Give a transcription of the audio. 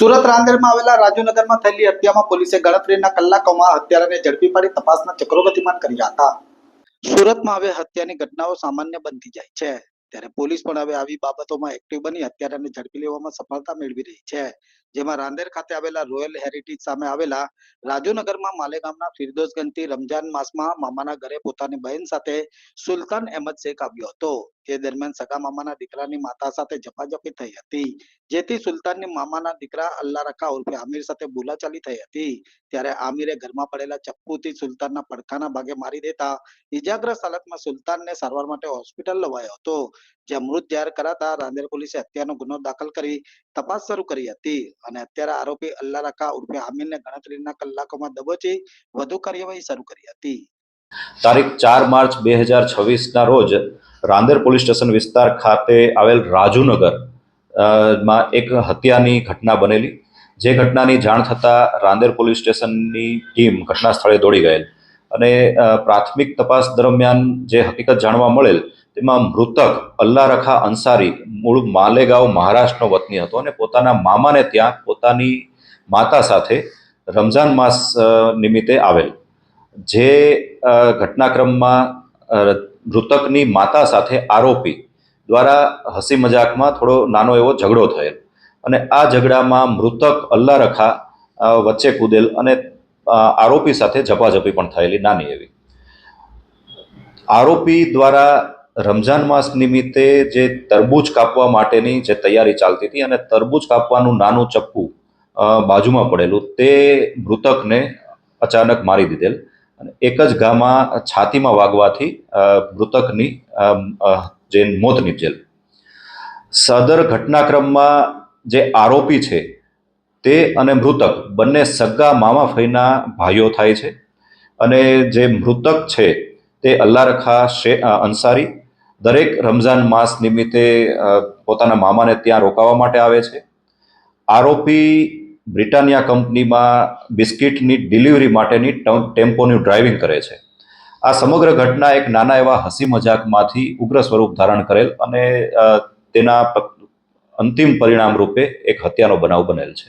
સુરત રાંદેરમાં આવેલા રાજુનગરમાં થયેલી હત્યામાં પોલીસે ગણતરીના કલાકોમાં હત્યારાને ઝડપી પાડી તપાસના ચક્રો ગતિમાન કર્યા હતા। સુરતમાં હવે હત્યાની ઘટનાઓ સામાન્ય બનતી જાય છે, ત્યારે પોલીસ પણ હવે આવી બાબતોમાં એક્ટિવ બની હત્યારાને ઝડપી લેવામાં સફળતા મેળવી રહી છે। જેમાં રાંદેર ખાતે આવેલા રોયલ હેરિટેજ સામે આવેલા રાજુનગરમાં માલેગામના ફિરદોસગંજથી રમજાન માસમાં મામાના ઘરે પોતાની બહેન સાથે સુલતાન અહેમદ શેખ આવ્યો હતો। તે દરમિયાન સગા મામાના દીકરાની માતા સાથે ઝપાઝપી થઈ હતી, જેથી સુલતાનની મામાના દીકરા અલ્લાહ રખા ઉર્ફે આમિર સાથે બોલાચાલી થઈ હતી। ત્યારે આમિરે ઘરમાં પડેલા ચપ્પુથી સુલતાનના પડખાના ભાગે મારી દેતા ઇજાગ્રસ્ત હાલતમાં સુલતાનને સારવાર માટે હોસ્પિટલ લવાયો હતો, જ્યાં મૃત જાહેર કરાતા રાંદેર પોલીસે હત્યાનો ગુનો દાખલ કરી તપાસ શરૂ કરી હતી અને અત્યારે આરોપી અલ્લાહ રખા ઉર્ફે આમિરને ગણતરીના કલાકોમાં દબોચી વધુ કાર્યવાહી શરૂ કરી હતી। તારીખ 4 માર્ચ 2026ના રોજ રાંદેર પોલીસ સ્ટેશન વિસ્તાર ખાતે આવેલ રાજુનગર માં એક હત્યાની ઘટના બનેલી, જે ઘટનાની જાણ થતાં રાંદેર પોલીસ સ્ટેશનની ટીમ ઘટના સ્થળે દોડી ગયેલ અને પ્રાથમિક તપાસ દરમિયાન જે હકીકત જાણવા મળેલ તેમાં મૃતક અલ્લાહ રખા અંસારી મૂળ માલેગાંવ મહારાષ્ટ્રનો વતની હતો અને પોતાના મામાને ત્યાં પોતાની માતા સાથે રમઝાન માસ નિમિત્તે આવેલ। જે ઘટનાક્રમમાં મૃતકની માતા સાથે આરોપી દ્વારા હસી મજાકમાં થોડો નાનો એવો ઝઘડો થયેલ અને આ ઝઘડામાં મૃતક અલ્લાહ રખા વચ્ચે કૂદેલ અને આરોપી સાથે ઝપાઝપી પણ થયેલી નાની એવી। આરોપી દ્વારા રમઝાન માસ નિમિત્તે જે તરબૂચ કાપવા માટેની જે તૈયારી ચાલતી હતી અને તરબૂચ કાપવાનું નાનું ચપ્પુ બાજુમાં પડેલું તે મૃતકને અચાનક મારી દીધેલ અને એક જ ઘામાં છાતીમાં વાગવાથી મૃતકની જે મોત નીપજેલ। સદર ઘટનાક્રમમાં જે આરોપી છે તે અને મૃતક બંને સગા મામા ફઈના ભાઈઓ થાય છે અને જે મૃતક છે તે અલ્લાહ રખા અંસારી દરેક રમઝાન માસ નિમિત્તે પોતાના મામાને ત્યાં રોકાવા માટે આવે છે। આરોપી બ્રિટાનિયા કંપનીમાં બિસ્કિટની ડિલિવરી માટેની ટેમ્પોનું ડ્રાઇવિંગ કરે છે। આ સમગ્ર ઘટના એક નાના એવા હસી મજાકમાંથી ઉગ્ર સ્વરૂપ ધારણ કરેલ અને તેના અંતિમ પરિણામ રૂપે એક હત્યાનો બનાવ બનેલ છે।